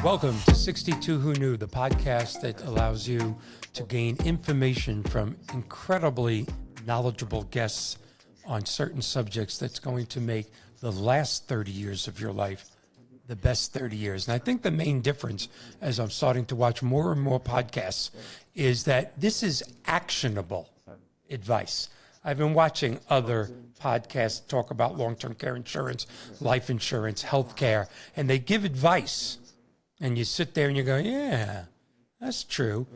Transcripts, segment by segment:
Welcome to 62 Who Knew, the podcast that allows you to gain information from incredibly knowledgeable guests on certain subjects that's going to make the last 30 years of your life the best 30 years. And I think the main difference, as I'm starting to watch more and more podcasts, is that this is actionable advice. I've been watching other podcasts talk about long-term care insurance, life insurance, health care, and they give advice. And you sit there and you go, yeah, that's true.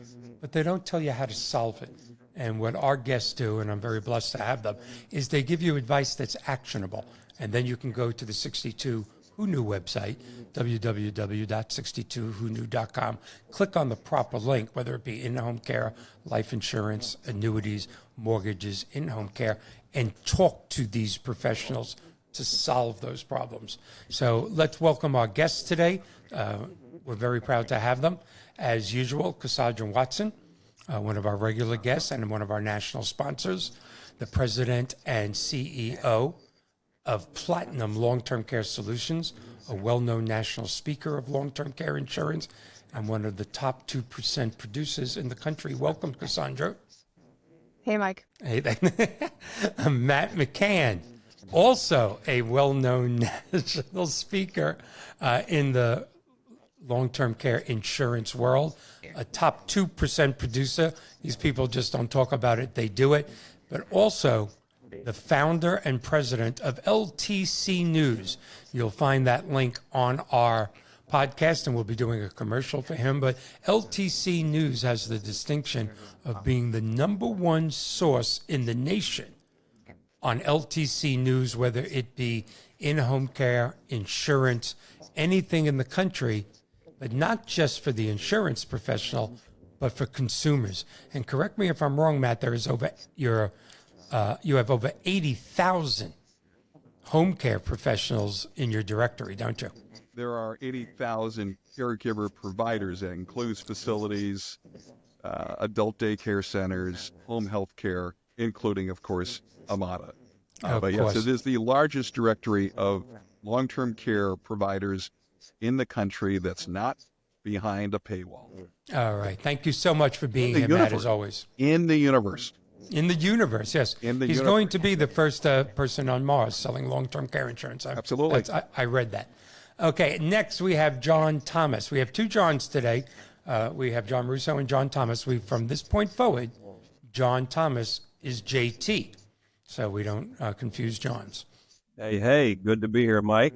But they don't tell you how to solve it. And what our guests do, and I'm very blessed to have them, is they give you advice that's actionable. And then you can go to the 62 Who Knew website, www.62whoknew.com. Click on the proper link, whether it be in-home care, life insurance, annuities, mortgages, in-home care, and talk to these professionals to solve those problems. So let's welcome our guests today. We're very proud to have them. As usual, Cassandra Watson, one of our regular guests and one of our national sponsors, the president and CEO of Platinum Long-Term Care Solutions, a well-known national speaker of long-term care insurance, and one of the top 2% producers in the country. Welcome, Cassandra. Hey, Mike. Hey, Matt McCann, also a well-known national speaker in the long-term care insurance world, a top 2% producer. These people just don't talk about it, they do it. But also the founder and president of LTC News. You'll find that link on our podcast, and we'll be doing a commercial for him. But LTC News has the distinction of being the number one source in the nation on LTC News, whether it be in-home care, insurance, anything in the country, but not just for the insurance professional, but for consumers. And correct me if I'm wrong, Matt, there is you have over 80,000 home care professionals in your directory, don't you? There are 80,000 caregiver providers. That includes facilities, adult daycare centers, home health care, including, of course, Amada. But yes, it is the largest directory of long-term care providers in the country that's not behind a paywall. All right. Thank you so much for being here, Matt, as always. In the universe. In the universe, yes. He's going to be the first person on Mars selling long-term care insurance. Absolutely. I read that. Okay, next we have John Thomas. We have two Johns today. We have John Russo and John Thomas. From this point forward, John Thomas is JT, so we don't confuse Johns. Hey, good to be here, Mike.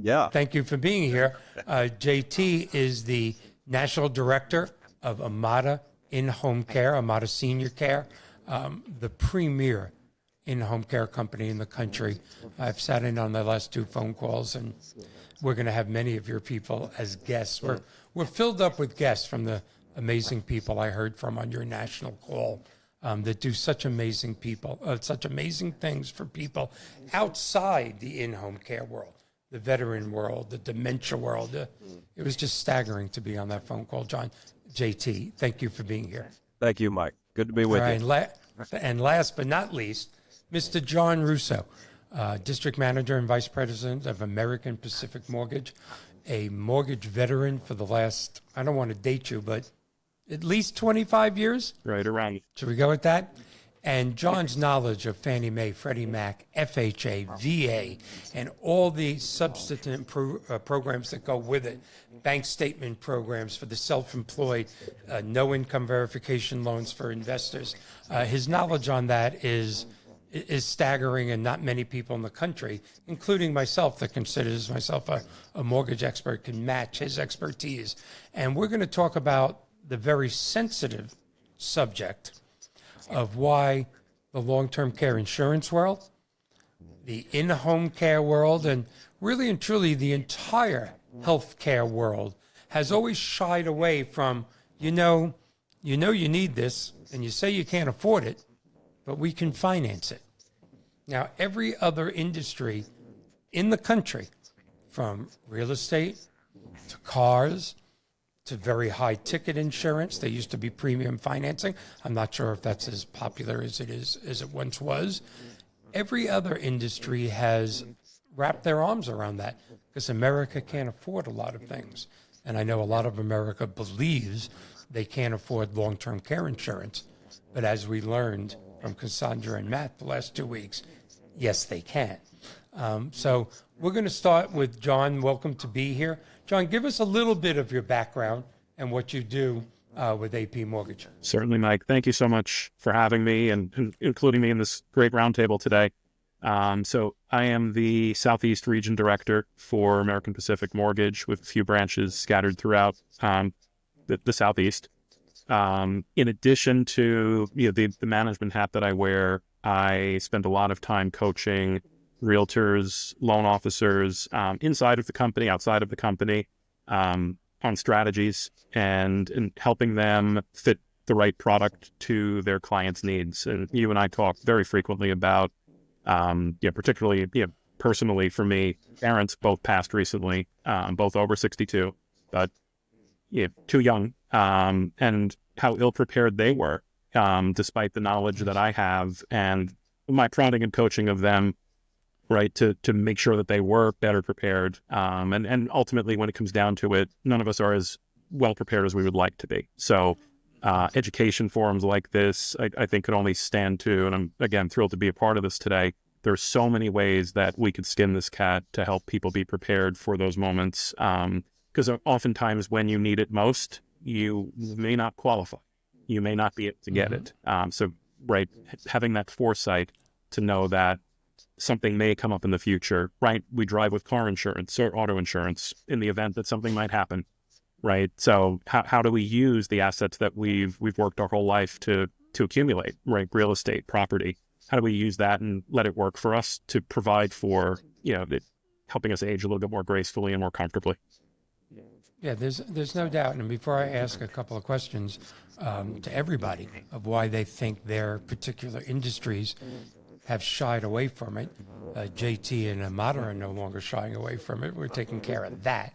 Yeah. Thank you for being here. JT is the National Director of Amada in-home care, Amada Senior Care, the premier in-home care company in the country. I've sat in on the last two phone calls, and we're going to have many of your people as guests. We're filled up with guests from the amazing people I heard from on your national call that do such amazing things for people outside the in-home care world, the veteran world, the dementia world. It was just staggering to be on that phone call, John. JT, thank you for being here. Thank you, Mike. Good to be with you. And last but not least, Mr. John Russo, District Manager and Vice President of American Pacific Mortgage, a mortgage veteran for the last, I don't want to date you, but at least 25 years? Right around. Should we go with that? And John's knowledge of Fannie Mae, Freddie Mac, FHA, VA, and all the substantive programs that go with it, bank statement programs for the self-employed, no income verification loans for investors. His knowledge on that is staggering, and not many people in the country, including myself that considers myself a mortgage expert, can match his expertise. And we're going to talk about the very sensitive subject of why the long-term care insurance world, the in-home care world, and really and truly the entire healthcare world has always shied away from, you need this, and you say you can't afford it, but we can finance it. Now, every other industry in the country, from real estate to cars to very high ticket insurance. They used to be premium financing. I'm not sure if that's as popular as it once was. Every other industry has wrapped their arms around that because America can't afford a lot of things. And I know a lot of America believes they can't afford long-term care insurance. But as we learned from Cassandra and Matt the last 2 weeks, yes, they can. So we're going to start with John. Welcome to be here. John, give us a little bit of your background and what you do with AP Mortgage. Certainly, Mike. Thank you so much for having me and including me in this great roundtable today. So I am the Southeast Region Director for American Pacific Mortgage with a few branches scattered throughout the Southeast. In addition to the management hat that I wear, I spend a lot of time coaching realtors, loan officers, inside of the company, outside of the company, on strategies and helping them fit the right product to their clients' needs. And you and I talk very frequently about, particularly personally for me, parents both passed recently, both over 62, but too young, and how ill-prepared they were, despite the knowledge that I have and my prodding and coaching of them, right, to make sure that they were better prepared. And ultimately, when it comes down to it, none of us are as well prepared as we would like to be. So education forums like this, I think could only stand to, and I'm, again, thrilled to be a part of this today. There's so many ways that we could skin this cat to help people be prepared for those moments. Because oftentimes when you need it most, you may not qualify. You may not be able to get it. So, right, having that foresight to know that something may come up in the future, right? We drive with car insurance or auto insurance in the event that something might happen, right? So how do we use the assets that we've worked our whole life to accumulate, right? Real estate, property. How do we use that and let it work for us to provide for, helping us age a little bit more gracefully and more comfortably? Yeah, there's no doubt. And before I ask a couple of questions to everybody of why they think their particular industries have shied away from it, JT and Amada are no longer shying away from it. We're taking care of that.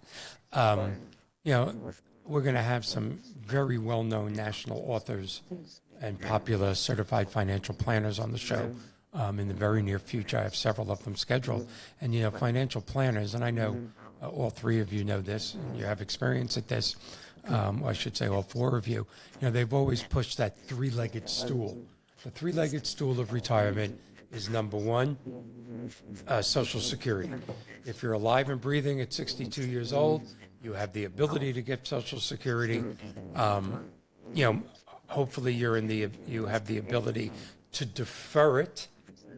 We're going to have some very well-known national authors and popular certified financial planners on the show in the very near future. I have several of them scheduled. And, financial planners, and I know all three of you know this, and you have experience at this, or I should say all four of you, they've always pushed that three-legged stool. The three-legged stool of retirement is number one, Social Security. If you're alive and breathing at 62 years old, you have the ability to get Social Security. Hopefully you have the ability to defer it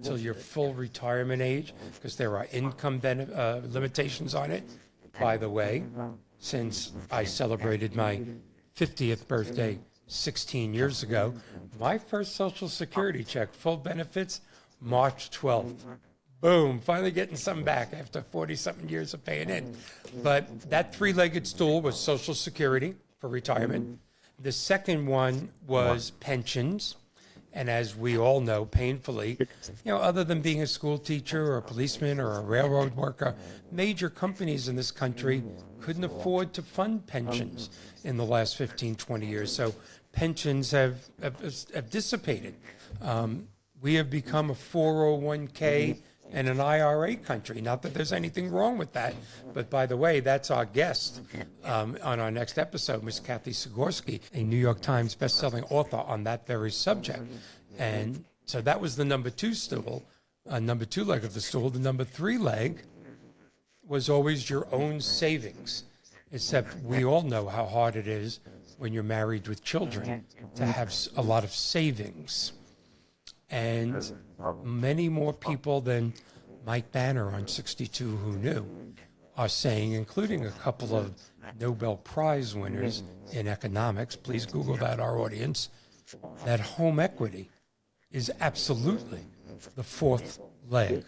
till your full retirement age, because there are income limitations on it. By the way, since I celebrated my 50th birthday 16 years ago, my first Social Security check, full benefits, March 12th. Boom, finally getting some back after 40-something years of paying in. But that three-legged stool was Social Security for retirement. The second one was pensions. And as we all know, painfully, other than being a school teacher or a policeman or a railroad worker, major companies in this country couldn't afford to fund pensions in the last 15, 20 years. So pensions have dissipated. We have become a 401k and an IRA country. Not that there's anything wrong with that, but by the way, that's our guest on our next episode, Ms. Kathy Sigorsky, a New York Times bestselling author on that very subject. And so that was the number two stool, number two leg of the stool. The number three leg was always your own savings, except we all know how hard it is when you're married with children to have a lot of savings. And many more people than Mike Banner on 62 Who Knew are saying, including a couple of Nobel Prize winners in economics, please Google that, our audience, that home equity is absolutely the fourth leg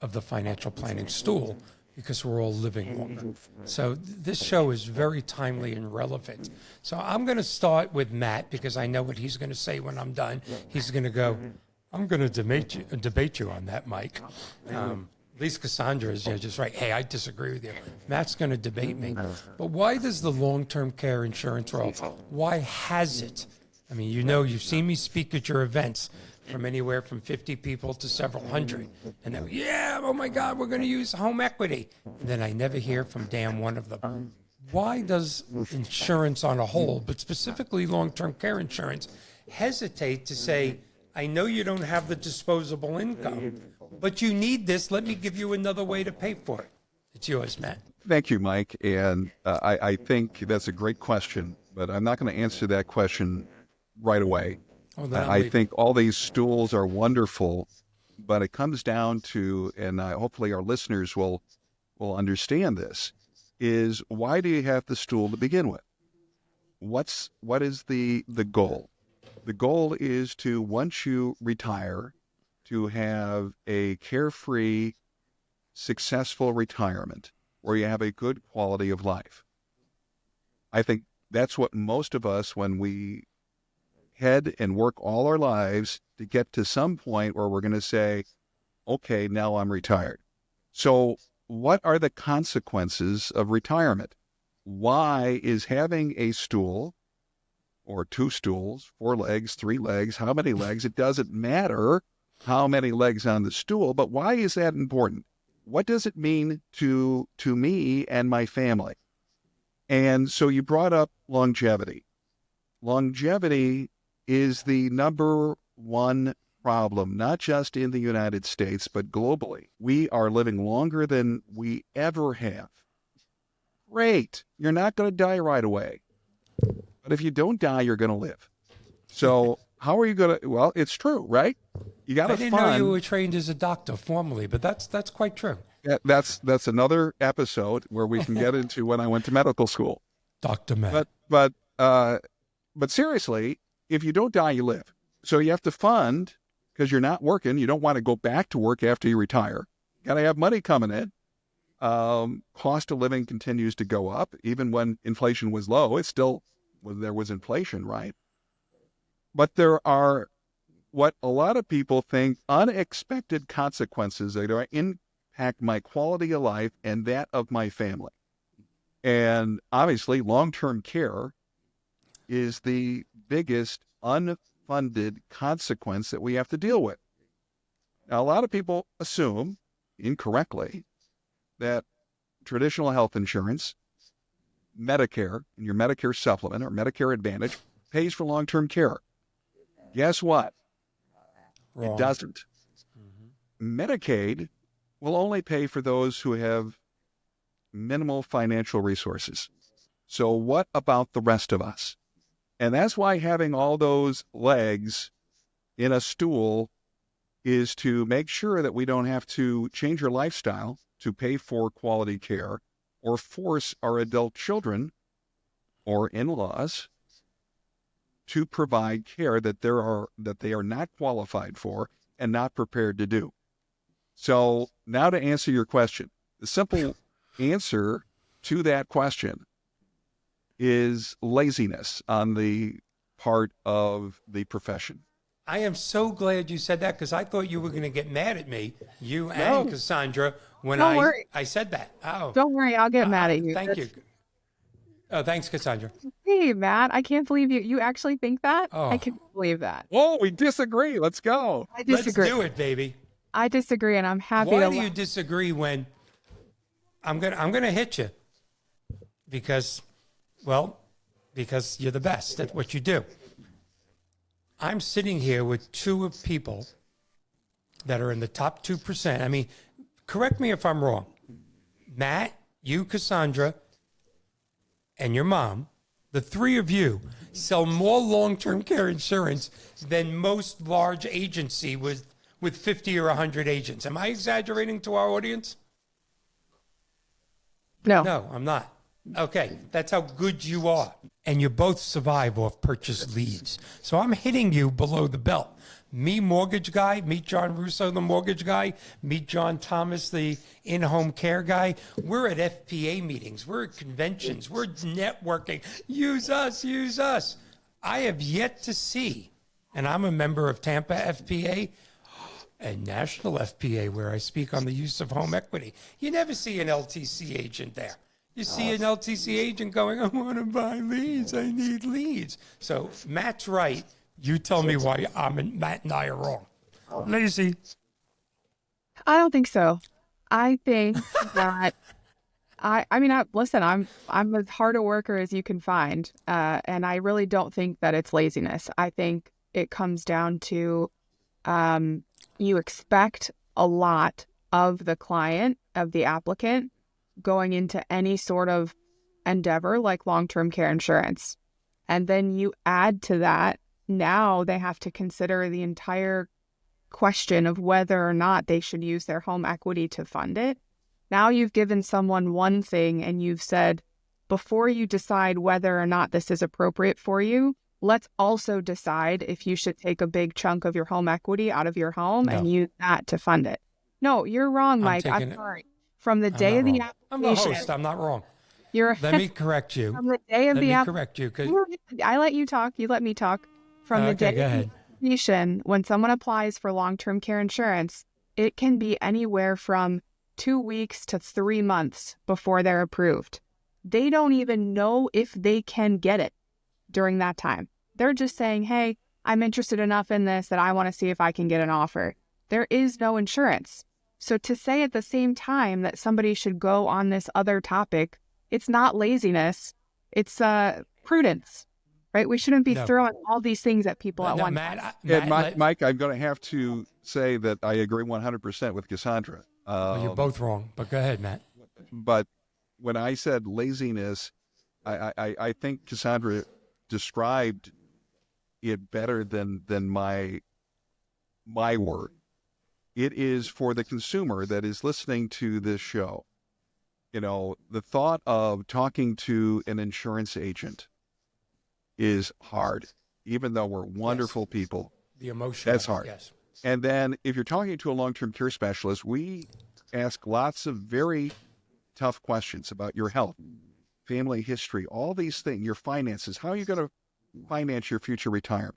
of the financial planning stool, because we're all living longer. So this show is very timely and relevant. So I'm going to start with Matt, because I know what he's going to say when I'm done. He's going to go, I'm going to debate you on that, Mike. At least Cassandra is just right. Hey, I disagree with you. Matt's going to debate me. But why does the long-term care insurance roll? Why has it? I mean, you've seen me speak at your events from anywhere from 50 people to several hundred. And then, oh my God, we're going to use home equity. And then I never hear from damn one of them. why does insurance on a whole, but specifically long-term care insurance, hesitate to say, I know you don't have the disposable income, but you need this. Let me give you another way to pay for it. It's yours, Matt. Thank you, Mike. And I think that's a great question, but I'm not going to answer that question right away. Oh, then I'll I leave. think all these stools are wonderful, but it comes down to, and hopefully our listeners will understand this, is why do you have the stool to begin with? What is the goal? The goal is to, once you retire, to have a carefree, successful retirement where you have a good quality of life. I think that's what most of us, when we head and work all our lives to get to some point where we're going to say, okay, now I'm retired. So what are the consequences of retirement? Why is having a stool or two stools, 4 legs, 3 legs, how many legs? It doesn't matter how many legs on the stool, but why is that important? What does it mean to me and my family? And so you brought up longevity. Longevity is the number one problem, not just in the United States, but globally. We are living longer than we ever have. Great. You're not going to die right away. But if you don't die, you're going to live. So how are you going to, well, it's true, right? You got I to didn't know you were trained as a doctor formally, but that's quite true. That's another episode where we can get into when I went to medical school. Dr. Matt. But seriously, if you don't die, you live. So you have to fund, because you're not working. You don't want to go back to work after you retire. Got to have money coming in. Cost of living continues to go up. Even when inflation was low, there was inflation, right? But there are what a lot of people think unexpected consequences that are impact my quality of life and that of my family. And obviously, long-term care is the biggest unfunded consequence that we have to deal with. Now, a lot of people assume, incorrectly, that traditional health insurance, Medicare, and your Medicare supplement or Medicare Advantage pays for long-term care. Guess what? Wrong. It doesn't. Medicaid will only pay for those who have minimal financial resources. So what about the rest of us? And that's why having all those legs in a stool is to make sure that we don't have to change our lifestyle to pay for quality care or force our adult children or in-laws to provide care that they are not qualified for and not prepared to do. So now to answer your question, the simple answer to that question is laziness on the part of the profession. I am so glad you said that, because I thought you were going to get mad at me, you No. and Cassandra, when Don't worry. I said that. Oh, Don't worry, I'll get mad at you. Thank you. Oh, thanks, Cassandra. Hey, Matt, I can't believe you actually think that. Oh. I can't believe that. Oh, we disagree. Let's go. I disagree. Let's do it, baby. I disagree, and I'm happy Why to. do you disagree when I'm gonna hit you? Because you're the best at what you do. I'm sitting here with two of people that are in the top 2%. I mean, correct me if I'm wrong. Matt, you, Cassandra, and your mom, the three of you sell more long-term care insurance than most large agency with 50 or 100 agents. Am I exaggerating to our audience? No. No, I'm not. Okay, that's how good you are. And you both survive off purchase leads. So I'm hitting you below the belt. Me, mortgage guy, meet John Russo, the mortgage guy, meet John Thomas, the in-home care guy. We're at FPA meetings. We're at conventions. We're networking. Use us, use us. I have yet to see, and I'm a member of Tampa FPA, and National FPA, where I speak on the use of home equity. You never see an LTC agent there. You see an LTC agent going, I want to buy leads. I need leads. So Matt's right. You tell me why Matt and I are wrong. Lazy. I don't think so. I think that Listen, I'm as hard a worker as you can find, and I really don't think that it's laziness. I think it comes down to you expect a lot of the client, of the applicant, going into any sort of endeavor like long-term care insurance, and then you add to that. Now they have to consider the entire question of whether or not they should use their home equity to fund it. Now you've given someone one thing and you've said, before you decide whether or not this is appropriate for you, let's also decide if you should take a big chunk of your home equity out of your home No. and use that to fund it. No, you're wrong, Mike. I'm sorry. From the day of the application, I'm the host. I'm not wrong. You're Let me correct you. from the day of Let the me correct you. 'Cause I let you talk. You let me talk. From the Okay, day go of the ahead. application, when someone applies for long-term care insurance, it can be anywhere from 2 weeks to 3 months before they're approved. They don't even know if they can get it during that time. They're just saying, hey, I'm interested enough in this that I want to see if I can get an offer. There is no insurance. So to say at the same time that somebody should go on this other topic, it's not laziness, it's prudence, right? We shouldn't be No. throwing all these things at people at Now, one Matt, time. And Mike, I'm going to have to say that I agree 100% with Cassandra. well, you're both wrong, but go ahead, Matt. But when I said laziness, I think Cassandra described it better than my word. It is for the consumer that is listening to this show. You know, the thought of talking to an insurance agent is hard, even though we're wonderful people. The emotion. That's of it, hard. Yes. And then if you're talking to a long-term care specialist, we ask lots of very tough questions about your health, family history, all these things, your finances, how are you going to finance your future retirement?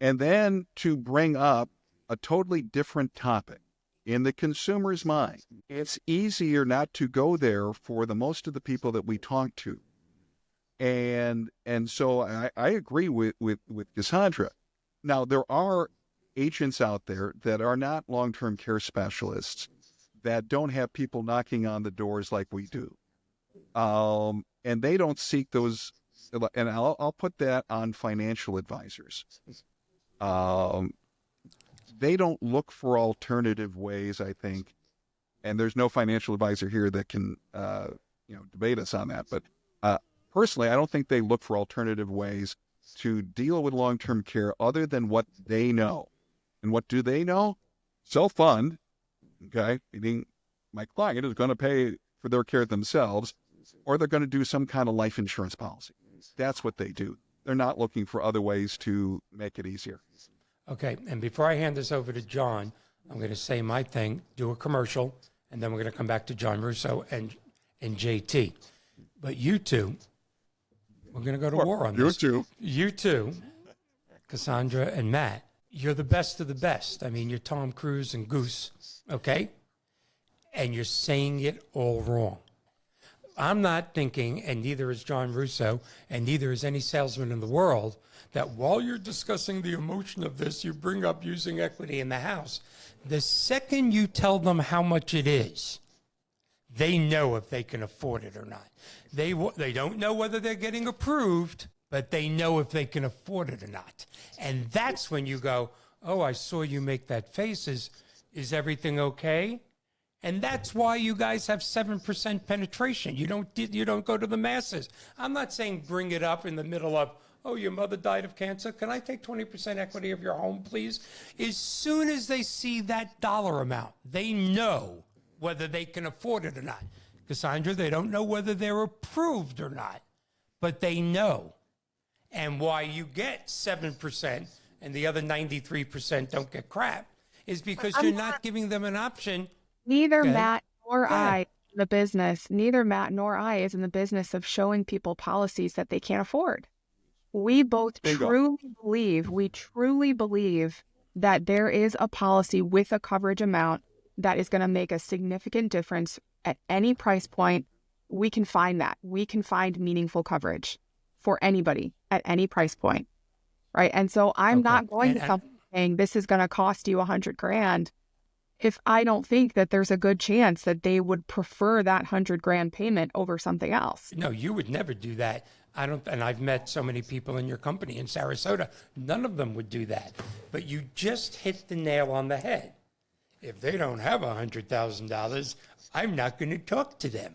And then to bring up a totally different topic in the consumer's mind, it's easier not to go there for the most of the people that we talk to. And so I agree with Cassandra. Now, there are agents out there that are not long-term care specialists that don't have people knocking on the doors like we do. And they don't seek those, and I'll put that on financial advisors. They don't look for alternative ways, I think, and there's no financial advisor here that can, debate us on that. But personally, I don't think they look for alternative ways to deal with long-term care other than what they know. And what do they know? Self-fund, okay, meaning my client is going to pay for their care themselves, or they're going to do some kind of life insurance policy. That's what they do. They're not looking for other ways to make it easier. Okay, and before I hand this over to John, I'm going to say my thing, do a commercial, and then we're going to come back to John Russo and JT. But you two, we're going to go to war on this. You two, Cassandra and Matt, you're the best of the best. I mean, you're Tom Cruise and Goose, okay? And you're saying it all wrong. I'm not thinking, and neither is John Russo, and neither is any salesman in the world, that while you're discussing the emotion of this, you bring up using equity in the house. The second you tell them how much it is, they know if they can afford it or not. They don't know whether they're getting approved, but they know if they can afford it or not. And that's when you go, oh, I saw you make that face. Is everything okay? And that's why you guys have 7% penetration. You don't go to the masses. I'm not saying bring it up in the middle of, oh, your mother died of cancer. Can I take 20% equity of your home, please? As soon as they see that dollar amount, they know whether they can afford it or not. Cassandra, they don't know whether they're approved or not, but they know. And why you get 7% and the other 93% don't get crap is because you're not giving them an option. Neither Matt nor Go ahead. I in the business, neither Matt nor I is in the business of showing people policies that they can't afford. We both Bingo. truly believe that there is a policy with a coverage amount that is going to make a significant difference at any price point. We can find that. We can find meaningful coverage for anybody at any price point, right? And so I'm Okay. not going And- to something saying this is going to cost you $100,000 if I don't think that there's a good chance that they would prefer that 100 grand payment over something else. No, you would never do that. I don't, and I've met so many people in your company in Sarasota. None of them would do that. But you just hit the nail on the head. If they don't have $100,000, I'm not going to talk to them.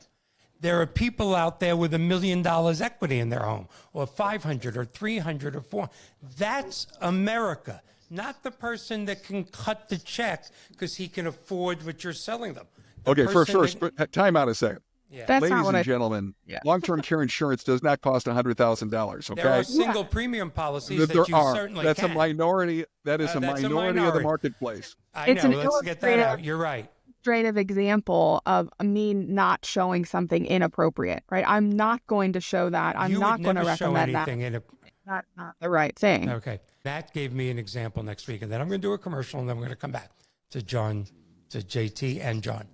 There are people out there with $1 million equity in their home, or 500 or 300 or 400. That's America, not the person that can cut the check because he can afford what you're selling them. The Okay, person that- time out a second. Yeah. That's Ladies not what and I. gentlemen, Yeah. long-term care insurance does not cost $100,000. Okay, There are single premium policies There that you are. certainly That's can. a minority. That is a That's a minority of the minority. marketplace. I It's know. an Let's get that out. You're right. Illustrative example of me not showing something inappropriate, right? I'm not going to show that. I'm You not would going to never show recommend that. anything in a. That's not the right thing. Okay. Matt gave me an example next week, and then I'm going to do a commercial, and then we're going to come back to John, to JT and John.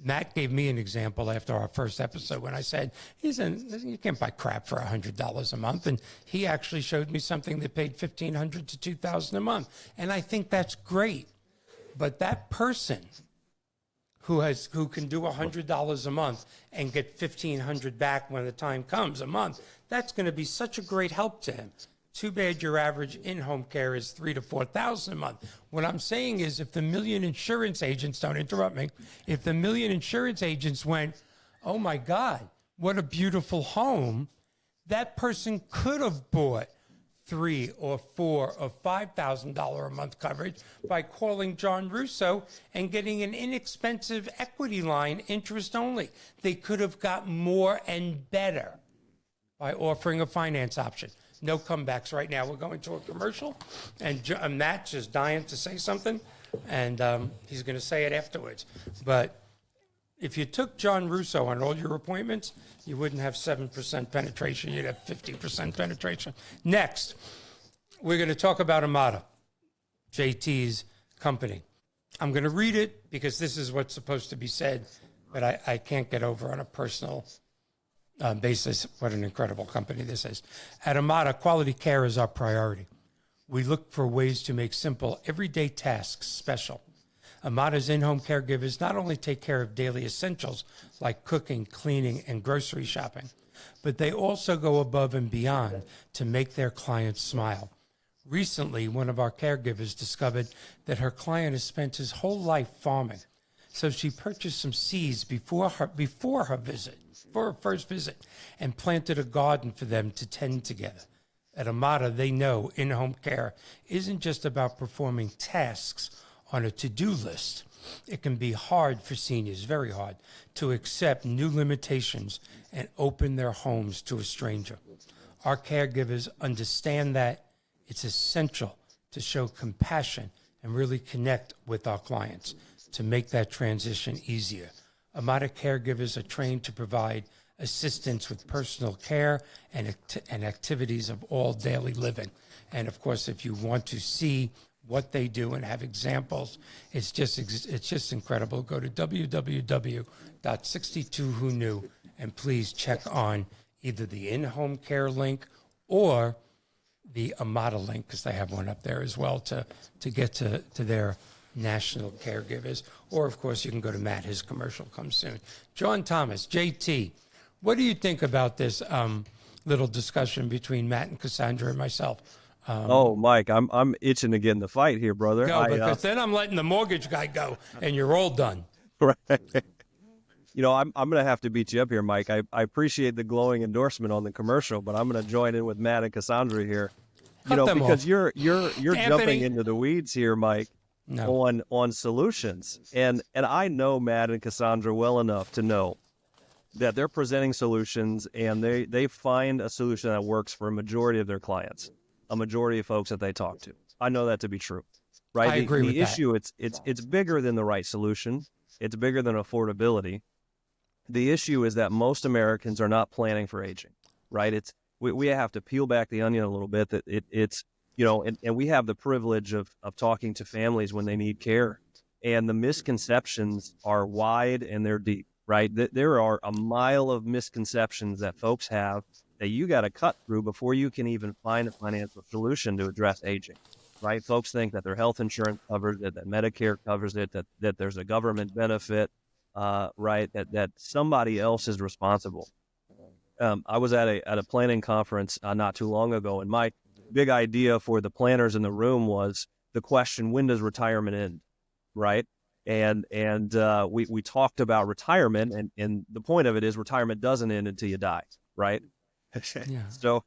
Matt gave me an example after our first episode when I said, you can't buy crap for $100 a month. And he actually showed me something that paid $1,500 to $2,000 a month. And I think that's great. But that person who can do $100 a month and get $1,500 back when the time comes a month, that's going to be such a great help to him. Too bad your average in-home care is $3,000 to $4,000 a month. What I'm saying is, if the million insurance agents, don't interrupt me, if the million insurance agents went, oh my God, what a beautiful home, that person could have bought $3,000 or $4,000 or $5,000 a month coverage by calling John Russo and getting an inexpensive equity line, interest only. They could have got more and better by offering a finance option. No comebacks right now. We're going to a commercial, and Matt's just dying to say something, and he's going to say it afterwards. But if you took John Russo on all your appointments, you wouldn't have 7% penetration. You'd have 50% penetration. Next, we're going to talk about Amada, JT's company. I'm going to read it because this is what's supposed to be said, but I can't get over on a personal basis what an incredible company this is. At Amada, quality care is our priority. We look for ways to make simple, everyday tasks special. Amada's in-home caregivers not only take care of daily essentials like cooking, cleaning, and grocery shopping, but they also go above and beyond to make their clients smile. Recently, one of our caregivers discovered that her client has spent his whole life farming, so she purchased some seeds before her first visit, and planted a garden for them to tend together. At Amada, they know in-home care isn't just about performing tasks on a to-do list. It can be hard for seniors, very hard, to accept new limitations and open their homes to a stranger. Our caregivers understand that it's essential to show compassion and really connect with our clients to make that transition easier. Amada caregivers are trained to provide assistance with personal care and activities of all daily living. And of course, if you want to see what they do and have examples, it's just incredible. Go to www.62WhoKnew and please check on either the in-home care link or the Amada link, because they have one up there as well to get to their national caregivers. Or, of course, you can go to Matt. His commercial comes soon. John Thomas, JT, what do you think about this little discussion between Matt and Cassandra and myself? Mike, I'm itching to get in the fight here, brother. Because then I'm letting the mortgage guy go, and you're all done. Right. I'm going to have to beat you up here, Mike. I appreciate the glowing endorsement on the commercial, but I'm going to join in with Matt and Cassandra here. Cut them because off. you're Anthony. jumping into the weeds here, Mike. No. On solutions. And I know Matt and Cassandra well enough to know that they're presenting solutions, and they find a solution that works for a majority of their clients, a majority of folks that they talk to. I know that to be true. Right? I agree with the that. issue, it's bigger than the right solution. It's bigger than affordability. The issue is that most Americans are not planning for aging, right? We have to peel back the onion a little bit. That it's and we have the privilege of talking to families when they need care, and the misconceptions are wide and they're deep, right? There are a mile of misconceptions that folks have that you got to cut through before you can even find a financial solution to address aging. right? Folks think that their health insurance covers it, that Medicare covers it, that there's a government benefit, right? That somebody else is responsible. I was at a planning conference not too long ago, and my big idea for the planners in the room was the question: when does retirement end? Right? And we talked about retirement, and the point of it is retirement doesn't end until you die, right? Yeah. So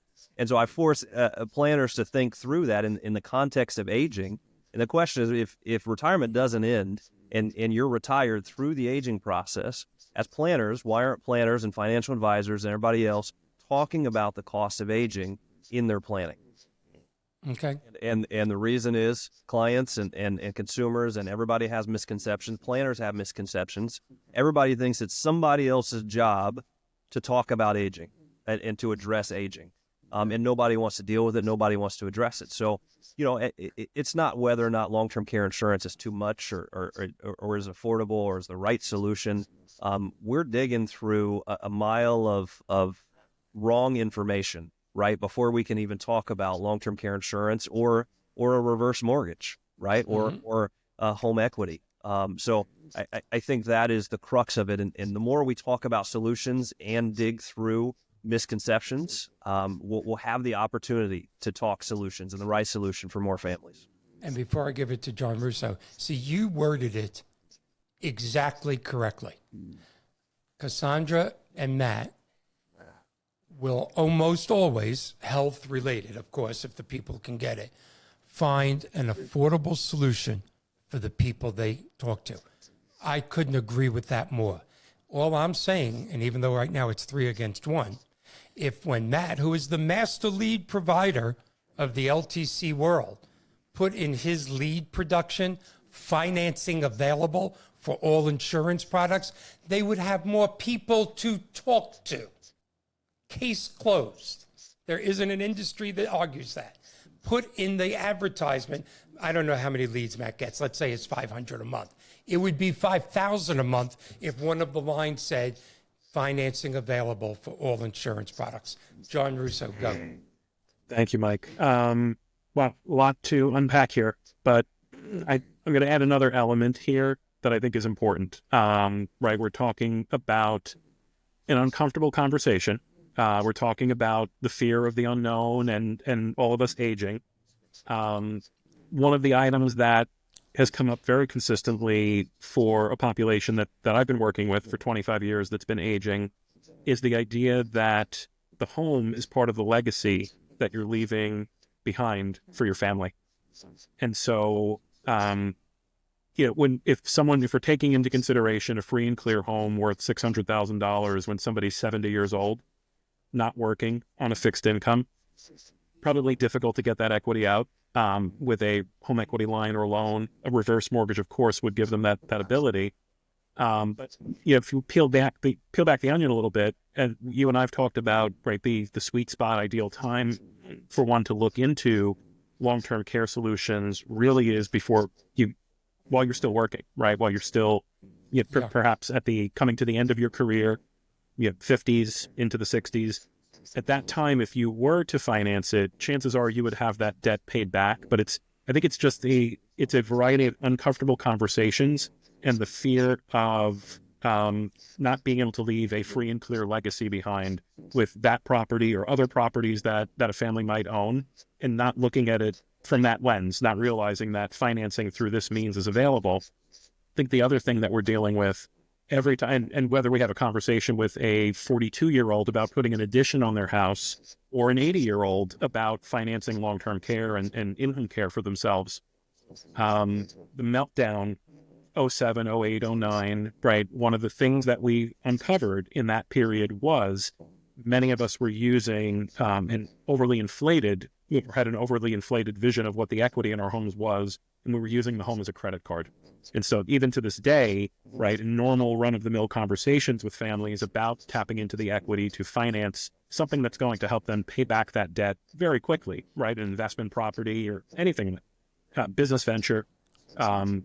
I force planners to think through that in the context of aging. And the question is, if retirement doesn't end and you're retired through the aging process, as planners, why aren't planners and financial advisors and everybody else talking about the cost of aging in their planning? Okay. And the reason is clients and consumers and everybody has misconceptions. Planners have misconceptions. Everybody thinks it's somebody else's job to talk about aging and to address aging. And nobody wants to deal with it. Nobody wants to address it. So, it's not whether or not long-term care insurance is too much or is affordable or is the right solution. We're digging through a mile of wrong information, right, before we can even talk about long-term care insurance or a reverse mortgage, right, or home equity. So I think that is the crux of it. And the more we talk about solutions and dig through misconceptions, we'll have the opportunity to talk solutions and the right solution for more families. And before I give it to John Russo, see, you worded it exactly correctly. Cassandra and Matt will almost always, health related, of course, if the people can get it, find an affordable solution for the people they talk to. I couldn't agree with that more. All I'm saying, and even though right now it's 3 against 1, if when Matt, who is the master lead provider of the LTC world, put in his lead production financing available for all insurance products, they would have more people to talk to. Case closed. There isn't an industry that argues that. Put in the advertisement, I don't know how many leads Matt gets. Let's say it's 500 a month. It would be 5,000 a month if one of the lines said financing available for all insurance products. John Russo, go. Thank you, Mike. Well, a lot to unpack here, but I'm going to add another element here that I think is important. Right, we're talking about an uncomfortable conversation. We're talking about the fear of the unknown and all of us aging. One of the items that has come up very consistently for a population that I've been working with for 25 years that's been aging is the idea that the home is part of the legacy that you're leaving behind for your family. And so, if we're taking into consideration a free and clear home worth $600,000 when somebody's 70 years old, not working on a fixed income, probably difficult to get that equity out. With a home equity line or loan, a reverse mortgage, of course, would give them that ability. But if you peel back the onion a little bit, and you and I've talked about, right, the sweet spot, ideal time for one to look into long-term care solutions really is while you're still working, right, while you're still perhaps coming to the end of your career, 50s into the 60s. At that time, if you were to finance it, chances are you would have that debt paid back. But I think it's a variety of uncomfortable conversations and the fear of not being able to leave a free and clear legacy behind with that property or other properties that a family might own, and not looking at it from that lens, not realizing that financing through this means is available. I think the other thing that we're dealing with every time, and whether we have a conversation with a 42-year-old about putting an addition on their house or an 80-year-old about financing long-term care and in-home care for themselves, the meltdown, 07, 08, 09, right? One of the things that we uncovered in that period was many of us were using had an overly inflated vision of what the equity in our homes was, and we were using the home as a credit card. And so even to this day, right, in normal run-of-the-mill conversations with families about tapping into the equity to finance something that's going to help them pay back that debt very quickly, right, an investment property or anything, business venture,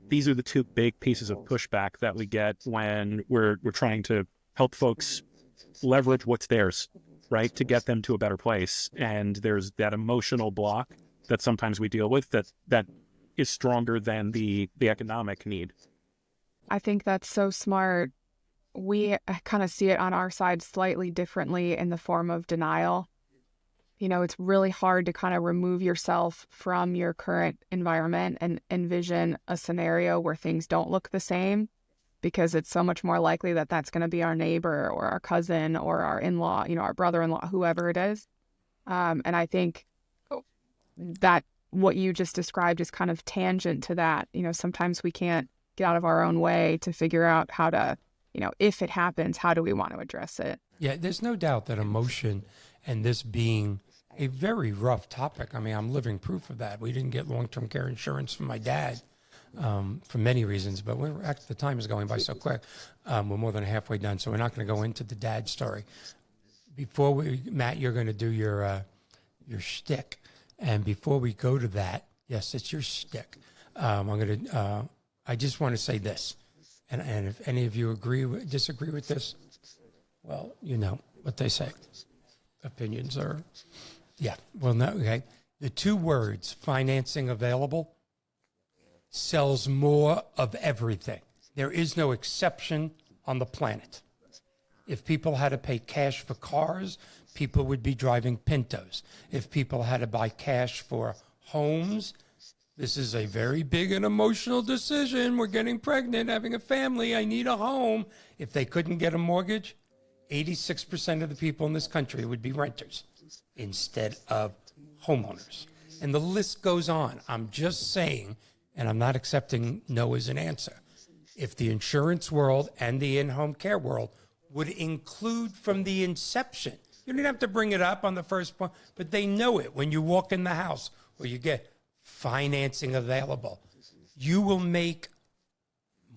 these are the two big pieces of pushback that we get when we're trying to help folks leverage what's theirs, right, to get them to a better place. And there's that emotional block that sometimes we deal with that is stronger than the economic need. I think that's so smart. We kind of see it on our side slightly differently in the form of denial. You know, it's really hard to kind of remove yourself from your current environment and envision a scenario where things don't look the same, because it's so much more likely that that's going to be our neighbor or our cousin or our in-law, you know, our brother-in-law, whoever it is. And I think that what you just described is kind of tangent to that. You know, sometimes we can't get out of our own way to figure out how to, you know, if it happens, how do we want to address it? Yeah, there's no doubt that emotion and this being a very rough topic. I mean, I'm living proof of that. We didn't get long-term care insurance from my dad for many reasons, but the time is going by so quick. We're more than halfway done, so we're not going to go into the dad story. Matt, you're going to do your shtick, and before we go to that, yes, it's your shtick. I just want to say this, and if any of you disagree with this, well, you know what they say. Opinions are, yeah. Well, no, okay. The two words, financing available, sells more of everything. There is no exception on the planet. If people had to pay cash for cars, people would be driving Pintos. If people had to buy cash for homes, this is a very big and emotional decision. We're getting pregnant, having a family. I need a home. If they couldn't get a mortgage, 86% of the people in this country would be renters instead of homeowners. And the list goes on. I'm just saying, and I'm not accepting no as an answer. If the insurance world and the in-home care world would include from the inception, you don't have to bring it up on the first point, but they know it when you walk in the house or you get financing available, you will make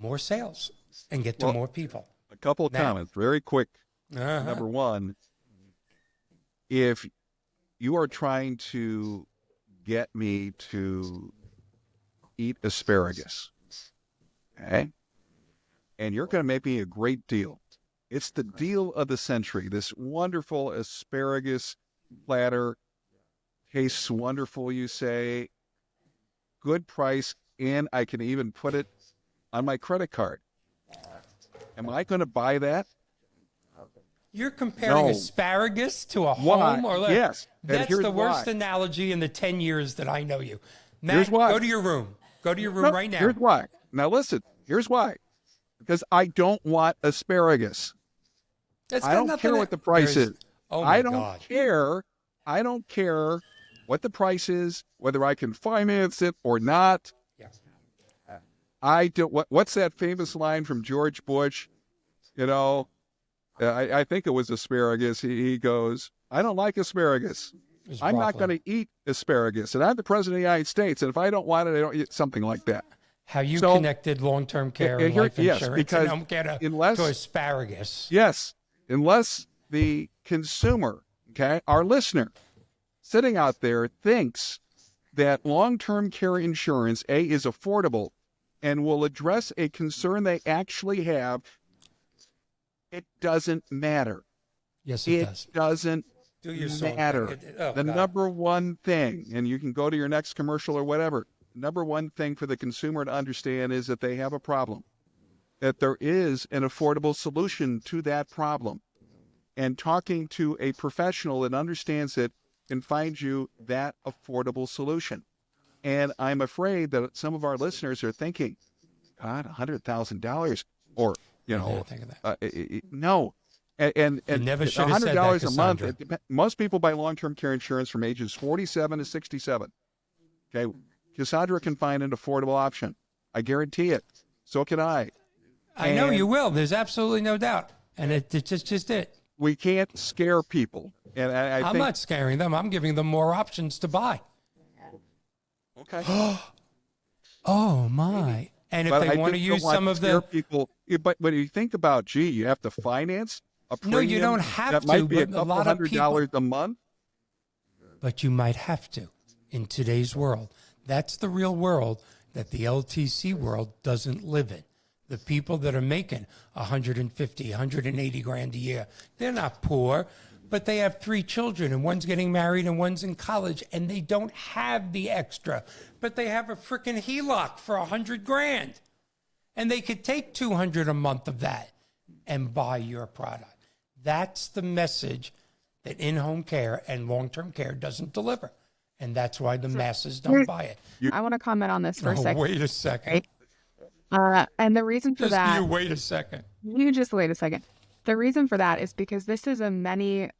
more sales and get to more people. A couple of comments, very quick. Uh-huh. Number one, if you are trying to get me to eat asparagus, okay, and you're going to make me a great deal. It's the deal of the century. This wonderful asparagus platter tastes wonderful, you say, good price, and I can even put it on my credit card. Am I going to buy that? You're comparing No. asparagus to a Why? home? Or Yes. And That's here's the worst why. analogy in the 10 years that I know you. Matt, Here's why. go to your room. Go to your room No, right now. Here's why. Now listen, here's why. Because I don't want asparagus. That's I got don't nothing care to- what the price There's- is. Oh my I don't God. care. I don't care what the price is, whether I can finance it or not. Yeah. I don't. What's that famous line from George Bush? You know, I think it was asparagus. He goes, "I don't like asparagus. It's I'm not broccoli. going to eat asparagus, and I'm the president of the United States. And if I don't want it, I don't eat." Something like that. How you So- connected long-term care and here- life yes, insurance because and home care unless- to asparagus. Yes, unless the consumer, okay, our listener, sitting out there thinks that long-term care insurance, A, is affordable and will address a concern they actually have, it doesn't matter. Yes, it does. Doesn't Do your song matter. thing. Oh, The God. number one thing, and you can go to your next commercial or whatever, number one thing for the consumer to understand is that they have a problem, that there is an affordable solution to that problem. And talking to a professional that understands it can find you that affordable solution. And I'm afraid that some of our listeners are thinking, God, $100,000, or, you I know, didn't think of that. no. And never should have said that, $100 a month. Cassandra. Most people buy long-term care insurance from ages 47 to 67. Okay, Cassandra can find an affordable option. I guarantee it. So can I. I know And- you will. There's absolutely no doubt. And it's just it. We can't scare people, and I I'm think not scaring them. I'm giving them more options to buy. okay. Oh, my. And if But they I want to just don't use want some to of scare the... people. But when you think about, gee, you have to finance a No, you premium don't have that to, might be but a a couple lot of $100 a month. But you might have to in today's world. That's the real world that the LTC world doesn't live in. The people that are making 150, 180 grand a year, they're not poor, but they have 3 children and one's getting married and one's in college and they don't have the extra, but they have a freaking HELOC for $100,000 and they could take $200 a month of that and buy your product. That's the message that in-home care and long-term care doesn't deliver. And that's why the masses don't buy it. I want to comment on this for a Oh, second. wait a second. And the reason for Just that, you wait a second. you just wait a second. The reason for that is because this is a many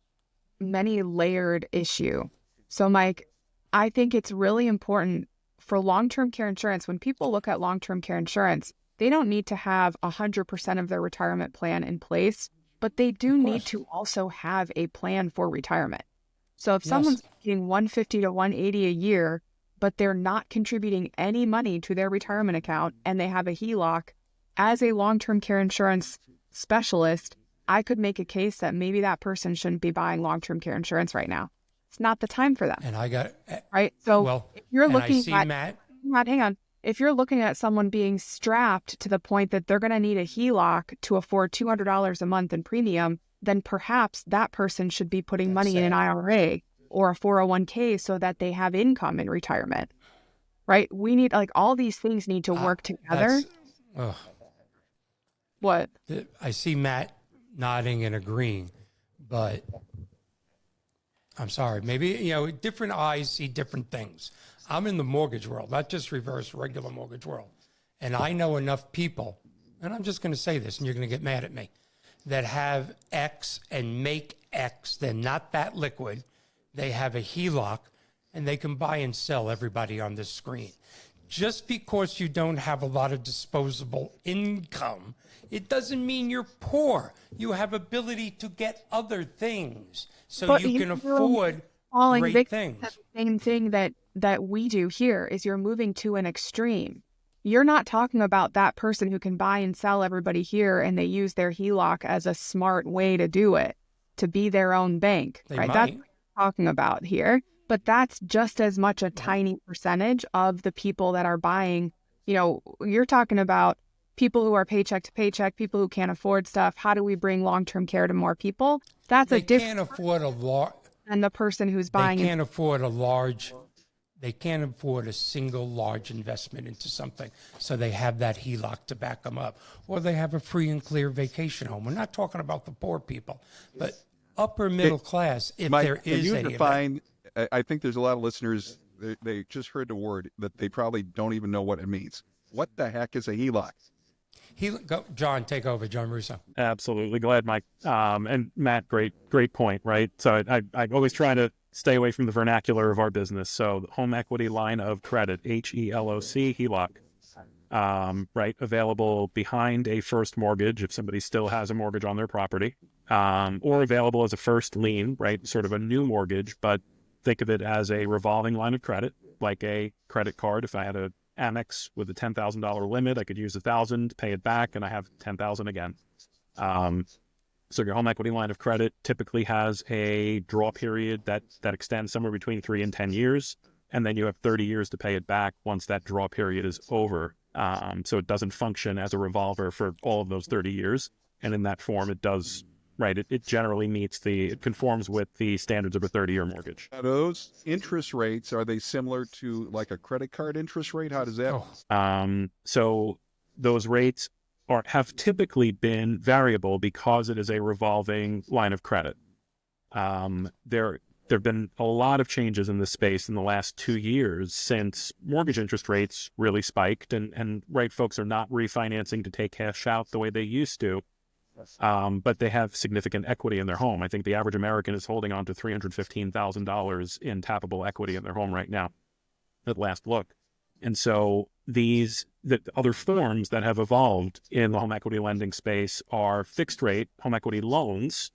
layered issue. So, Mike, I think it's really important for long-term care insurance. When people look at long-term care insurance, they don't need to have 100% of their retirement plan in place, but they do need to also have a plan for retirement. So if someone's making $150 to $180 a year, but they're not contributing any money to their retirement account and they have a HELOC, as a long-term care insurance specialist, I could make a case that maybe that person shouldn't be buying long-term care insurance right now. It's not the time for them. And I got Right? So well, if you're and looking I see at Matt. hang on. If you're looking at someone being strapped to the point that they're going to need a HELOC to afford $200 a month in premium, then perhaps that person should be putting money in an IRA or a 401k so that they have income in retirement, right? We need, like, all these things need to work together. What? I see Matt nodding and agreeing, but I'm sorry. Maybe, different eyes see different things. I'm in the mortgage world, not just reverse regular mortgage world. And I know enough people, and I'm just going to say this, and you're going to get mad at me, that have X and make X. They're not that liquid. They have a HELOC, and they can buy and sell everybody on this screen. Just because you don't have a lot of disposable income, it doesn't mean you're poor. You have ability to get other things, so But you can you're afford falling great victim things. to the same thing that we do here is you're moving to an extreme. You're not talking about that person who can buy and sell everybody here and they use their HELOC as a smart way to do it, to be their own bank, They right? might. That's what we're talking about here. But that's just as much a tiny percentage of the people that are buying. You're talking about people who are paycheck to paycheck, people who can't afford stuff. How do we bring long-term care to more people? That's They a different can't afford a large. than the person who's They buying it. can't afford a large. They can't afford a single large investment into something, so they have that HELOC to back them up, or they have a free and clear vacation home. We're not talking about the poor people, but upper middle class. If Mike, there can is you any of define? I think there's a lot of listeners. They just heard the word that they probably don't even know what it means. What the heck is a HELOC? John, take over. John Russo. Absolutely. Glad, Mike. And Matt, great point, right? So I always try to stay away from the vernacular of our business. So the home equity line of credit, HELOC, HELOC, right? Available behind a first mortgage if somebody still has a mortgage on their property, or available as a first lien, right? Sort of a new mortgage, but think of it as a revolving line of credit, like a credit card. If I had a Amex with a $10,000 limit, I could use $1,000, pay it back, and I have $10,000 again. So your home equity line of credit typically has a draw period that extends somewhere between 3 and 10 years, and then you have 30 years to pay it back once that draw period is over. So it doesn't function as a revolver for all of those 30 years, and in that form, it does. Right, it generally it conforms with the standards of a 30-year mortgage. Now, those interest rates, are they similar to like a credit card interest rate? How does that? So those rates have typically been variable because it is a revolving line of credit. There have been a lot of changes in this space in the last 2 years since mortgage interest rates really spiked, and right, folks are not refinancing to take cash out the way they used to. But they have significant equity in their home. I think the average American is holding on to $315,000 in tappable equity in their home right now at last look. And so the other forms that have evolved in the home equity lending space are fixed rate home equity loans.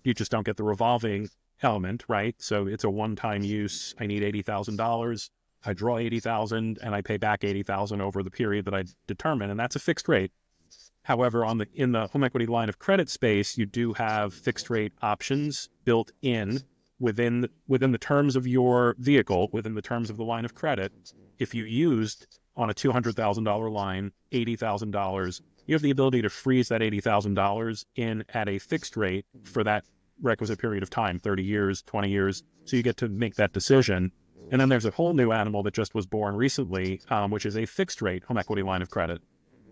You just don't get the revolving element, right? So it's a one-time use. I need $80,000. I draw $80,000 and I pay back $80,000 over the period that I determine. And that's a fixed rate. However, in the home equity line of credit space, you do have fixed rate options built in within the terms of your vehicle, within the terms of the line of credit. If you used on a $200,000 line $80,000, you have the ability to freeze that $80,000 in at a fixed rate for that requisite period of time, 30 years, 20 years. So you get to make that decision. And then there's a whole new animal that just was born recently, which is a fixed rate home equity line of credit.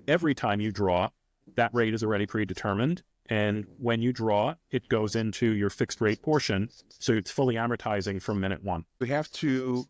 Every time you draw, that rate is already predetermined. And when you draw, it goes into your fixed rate portion. So it's fully amortizing from minute one. We have to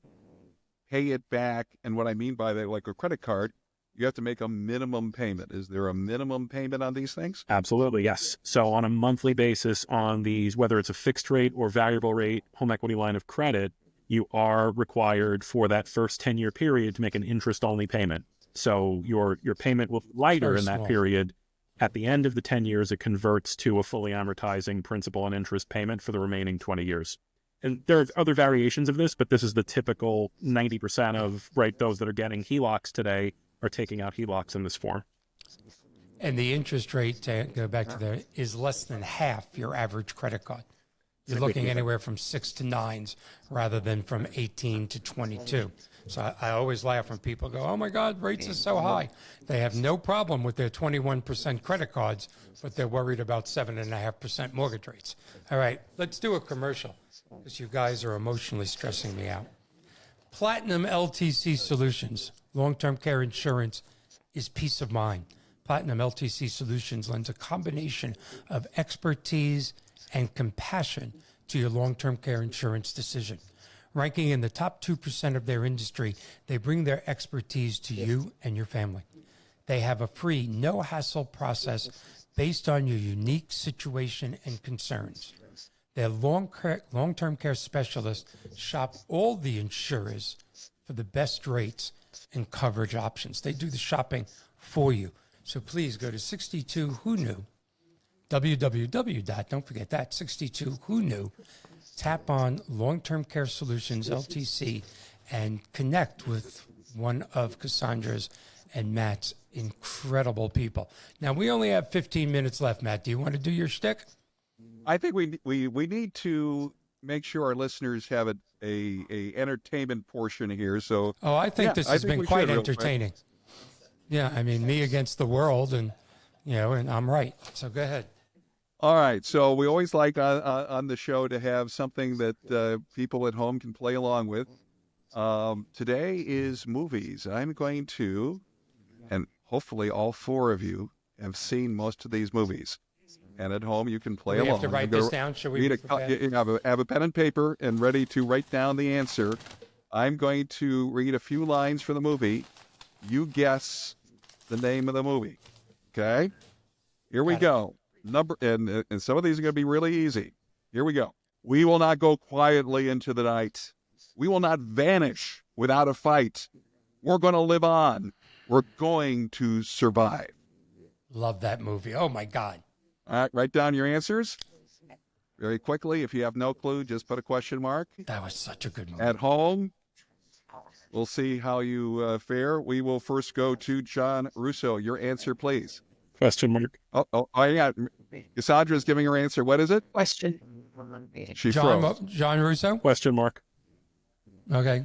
pay it back. And what I mean by that, like a credit card, you have to make a minimum payment. Is there a minimum payment on these things? Absolutely, yes. So on a monthly basis on these, whether it's a fixed rate or variable rate home equity line of credit, you are required for that first 10-year period to make an interest-only payment. So your payment will be lighter Very in that small. period. At the end of the 10 years, it converts to a fully amortizing principal and interest payment for the remaining 20 years. And there are other variations of this, but this is the typical 90% of those that are getting HELOCs today are taking out HELOCs in this form. And the interest rate, to go back to there, is less than half your average credit card. You're looking anywhere from 6 to 9s rather than from 18 to 22. So I always laugh when people go, oh my God, rates are so high. They have no problem with their 21% credit cards, but they're worried about 7.5% mortgage rates. All right, let's do a commercial because you guys are emotionally stressing me out. Platinum LTC Solutions, long-term care insurance is peace of mind. Platinum LTC Solutions lends a combination of expertise and compassion to your long-term care insurance decision. Ranking in the top 2% of their industry, they bring their expertise to you and your family. They have a free, no-hassle process based on your unique situation and concerns. Their long-term care specialists shop all the insurers for the best rates and coverage options. They do the shopping for you. So please go to 62WhoKnew, don't forget that, 62WhoKnew, tap on Long-Term Care Solutions, LTC, and connect with one of Cassandra's and Matt's incredible people. Now, we only have 15 minutes left, Matt. Do you want to do your shtick? I think we need to make sure our listeners have a entertainment portion here. So I think this I has think been we quite should real quick. entertaining. Yeah, I mean, me against the world, and and I'm right. So go ahead. All right. So we always like on the show to have something that people at home can play along with. Today is movies. I'm going to, and hopefully all four of you have seen most of these movies. And at home you can play We along. have to write this down. Should we be prepared? Have a pen and paper and ready to write down the answer. I'm going to read a few lines from the movie. You guess the name of the movie. Okay? Here we go. And some of these are going to be really easy. Here we go. We will not go quietly into the night. We will not vanish without a fight. We're going to live on. We're going to survive. Love that movie. Oh, my God. All right, write down your answers very quickly. If you have no clue, just put a question mark. That was such a good movie. At home, we'll see how you fare. We will first go to John Russo. Your answer, please. Question mark. Oh, yeah. Cassandra's giving her answer. What is it? Question. She froze. John Russo? Question mark. Okay.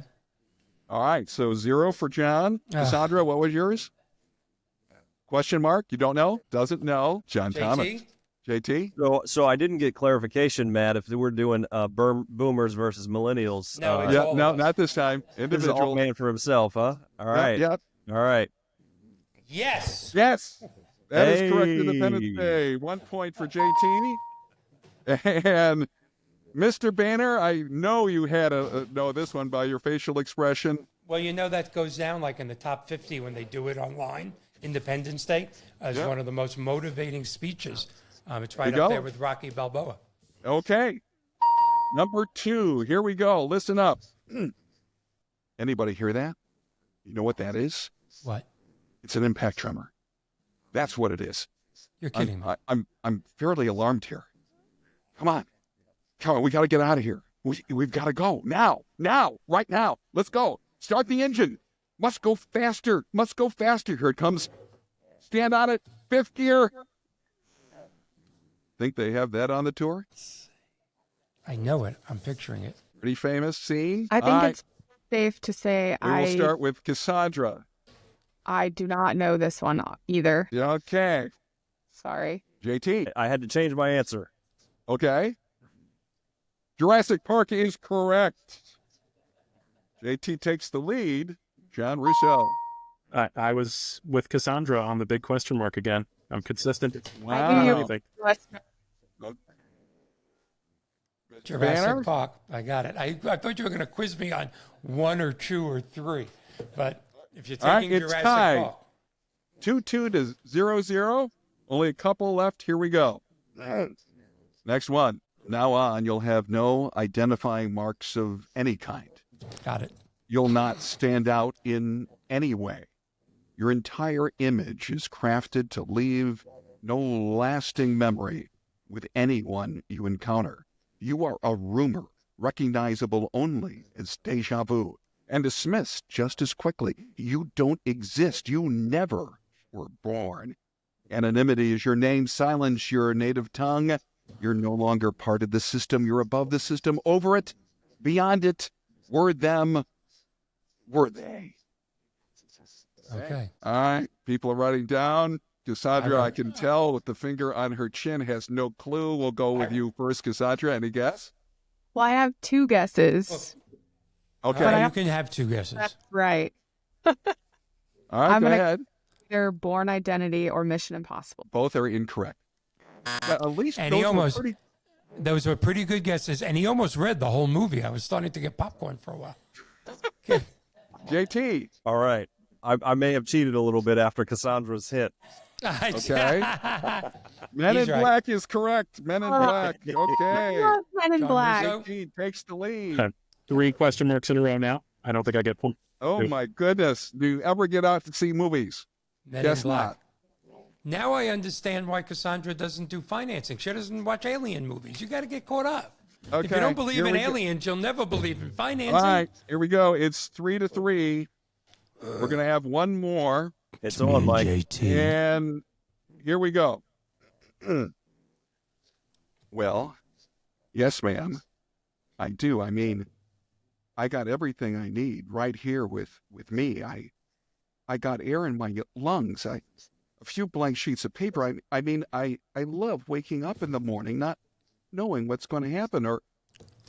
All right, so 0 for John. Cassandra, what was yours? Question mark? You don't know? Doesn't know. John Thomas. JT? So I didn't get clarification, Matt, if we're doing boomers versus millennials. No, it's Yeah, all no, of us. not this time. This is Individual. all man for himself, huh? All right. Yeah. All right. Yes. Yes. That is correct. Independence Hey. Day. 1 point for JT. And Mr. Banner, I know you had to know this one by your facial expression. Well, that goes down like in the top 50 when they do it online, Independence Day, as Yeah. one of the most motivating speeches. It's right you up go. there with Rocky Balboa. Okay. Number 2. Here we go. Listen up. Anybody hear that? You know what that is? What? It's an impact tremor. That's what it is. You're kidding me. I'm fairly alarmed here. Come on. We got to get out of here. We've got to go now, right now. Let's go. Start the engine. Must go faster. Here it comes. Stand on it. 5th gear. Think they have that on the tour? I know it. I'm picturing it. Pretty famous scene. I think All right. it's safe to say We will start with Cassandra. I do not know this one either. Yeah, okay. Sorry. JT. I had to change my answer. Okay. Jurassic Park is correct. JT takes the lead. John Russo. I was with Cassandra on the big question mark again. I'm consistent. Wow. Anything. Jurassic Banner? Park. I got it. I thought you were going to quiz me on 1 or 2 or 3, but if you're All right, taking it's Jurassic tied. Park, 2-2 to 0-0. Only a couple left. Here we go. Next one. Now on, you'll have no identifying marks of any kind. got it. You'll not stand out in any way. Your entire image is crafted to leave no lasting memory with anyone you encounter. You are a rumor, recognizable only as deja vu, and dismissed just as quickly. You don't exist. You never were born. Anonymity is your name. Silence your native tongue. You're no longer part of the system. You're above the system, over it, beyond it. Were them, were they? Okay. All right, people are writing down. Cassandra, I can tell with the finger on her chin, has no clue. We'll go with you first, Cassandra. Any guess? Well, I have 2 guesses. Okay. All right, I- you can have 2 guesses. That's right. All right, I'm go gonna- ahead. Either Born Identity or Mission Impossible. Both are incorrect. But at least And those he almost- were pretty. Those were pretty good guesses, and he almost read the whole movie. I was starting to get popcorn for a while. JT. All right. I may have cheated a little bit after Cassandra's hit. Okay. Men He's in right. Black is correct. Men in Black. Okay. Men in John Black. Russo? JT takes the lead. Okay. 3 question marks in a row now. I don't think I get point. Oh my goodness. Do you ever get out to see movies? Men Guess in Black. not. Now I understand why Cassandra doesn't do financing. She doesn't watch alien movies. You got to get caught up. Okay. If you don't believe here in we go. aliens, you'll never believe in financing. All right, here we go. It's 3-3. We're gonna have one more, It's on, Mike. and here we go. Well, yes, ma'am. I do. I mean, I got everything I need right here with me. I got air in my lungs. A few blank sheets of paper. I love waking up in the morning, not knowing what's going to happen or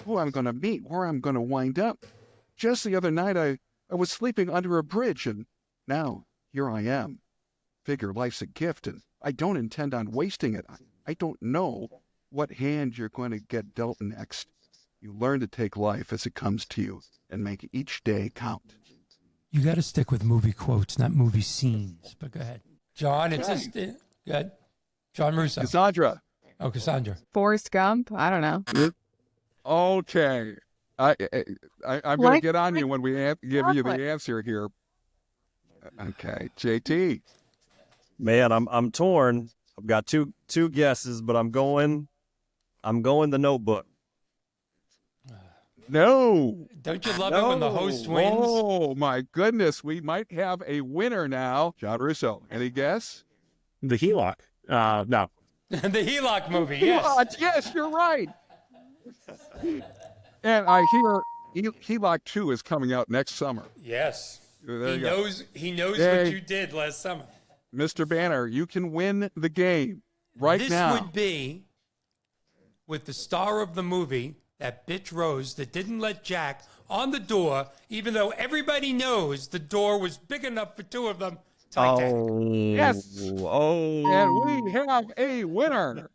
who I'm going to meet, where I'm going to wind up. Just the other night, I was sleeping under a bridge, and now here I am. Figure life's a gift, and I don't intend on wasting it. I don't know what hand you're going to get dealt next. You learn to take life as it comes to you and make each day count. You got to stick with movie quotes, not movie scenes. But go ahead, John. It's just good. John Russo. Cassandra. Oh, Cassandra. Forrest Gump. I don't know. Okay. I'm going to Like- get on you when we give you What? the answer here. Okay, JT. Man, I'm torn. I've got two guesses, but I'm going the Notebook. No. Don't you love it when the host wins? Oh, my goodness. We might have a winner now. John Russo, any guess? The HELOC. No. The HELOC movie, yes. Yes, you're right. And I hear HELOC 2 is coming out next summer. Yes. There He you go. knows. He knows Yay. what you did last summer. Mr. Banner, you can win the game right This now. would be with the star of the movie, that bitch Rose, that didn't let Jack on the door, even though everybody knows the door was big enough for 2 of them. Titanic. Oh, Yes. Oh, And we have a winner.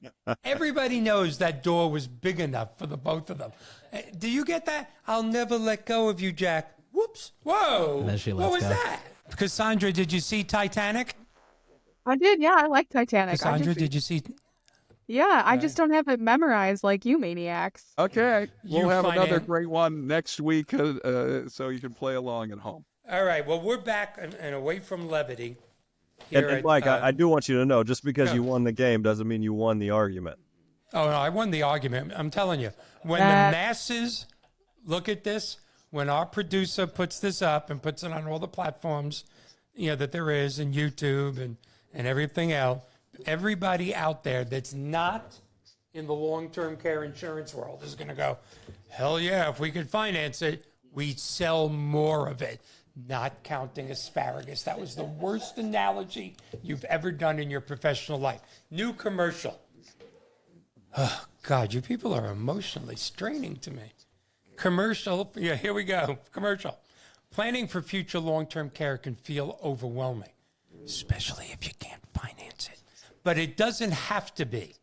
Everybody knows that door was big enough for the both of them. Do you get that? I'll never let go of you, Jack. Whoops. Whoa. And then she What lets was go. that? Cassandra, did you see Titanic? I did. Yeah, I like Titanic. Cassandra, did you see? I just don't have it memorized like you maniacs. Okay. We'll You have another finan- great one next week so you can play along at home. All right. Well, we're back and away from levity. and, Here and at, Mike, I do want you to know, just because Yeah. you won the game doesn't mean you won the argument. Oh, no, I won the argument. I'm telling you. When That- the masses look at this, when our producer puts this up and puts it on all the platforms, that there is, and YouTube and everything else, everybody out there that's not in the long-term care insurance world is going to go, hell yeah, if we could finance it, we'd sell more of it. Not counting asparagus. That was the worst analogy you've ever done in your professional life. New commercial. Oh, God, you people are emotionally straining to me. Commercial. Yeah, here we go. Commercial. Planning for future long-term care can feel overwhelming, especially if you can't finance it. But it doesn't have to be.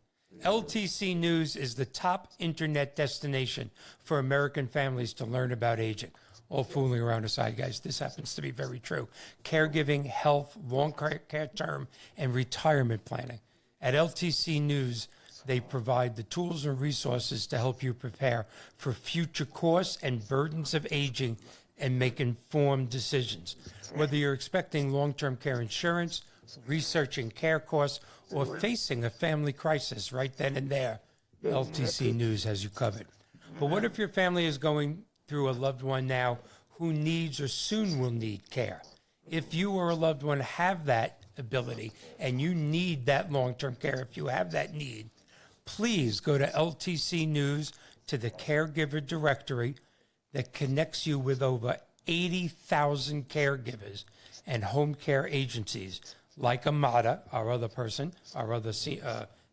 LTC News is the top internet destination for American families to learn about aging. All fooling around aside, guys, this happens to be very true. Caregiving, health, long-care term, and retirement planning. At LTC News, they provide the tools and resources to help you prepare for future costs and burdens of aging and make informed decisions. Whether you're expecting long-term care insurance, researching care costs, or facing a family crisis right then and there, LTC News has you covered. But what if your family is going through a loved one now who needs or soon will need care? If you or a loved one have that ability and you need that long-term care, if you have that need, please go to LTC News, to the caregiver directory that connects you with over 80,000 caregivers and home care agencies like Amada, our other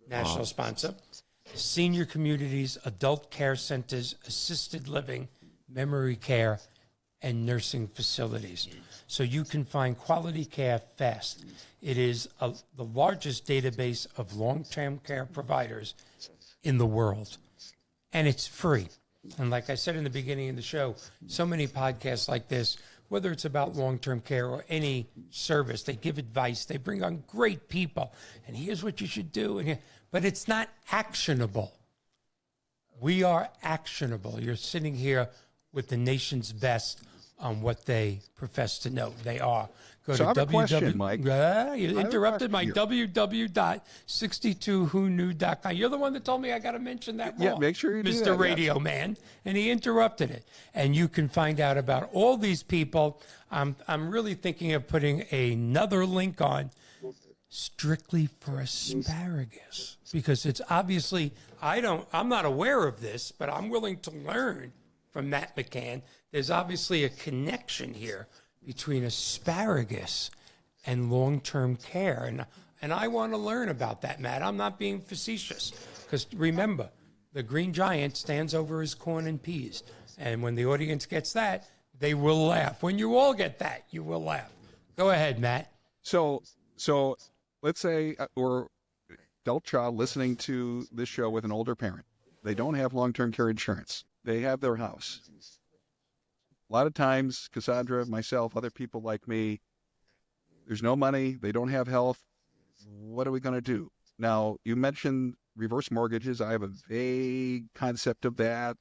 national sponsor, senior communities, adult care centers, assisted living, memory care, and nursing facilities. So you can find quality care fast. It is the largest database of long-term care providers in the world, and it's free. And like I said in the beginning of the show, so many podcasts like this, whether it's about long-term care or any service, they give advice, they bring on great people, and here's what you should do. But it's not actionable. We are actionable. You're sitting here with the nation's best on what they profess to know. They are. Go So I have to a question, Mike. You interrupted my here. www.62whoknew.com. You're the one that told me I got to mention that Yeah, wrong, make sure you do Mr. that, Radio Man, and he interrupted it. And you can find out about all these people. I'm really thinking of putting another link on strictly for asparagus, because it's obviously, I'm not aware of this, but I'm willing to learn from Matt McCann. There's obviously a connection here between asparagus and long-term care. And I want to learn about that, Matt. I'm not being facetious, because remember, the Green Giant stands over his corn and peas. And when the audience gets that, they will laugh. When you all get that, you will laugh. Go ahead, Matt. So let's say we're adult child listening to this show with an older parent. They don't have long-term care insurance. They have their house. A lot of times, Cassandra, myself, other people like me, there's no money. They don't have health. What are we going to do? Now, you mentioned reverse mortgages. I have a vague concept of that.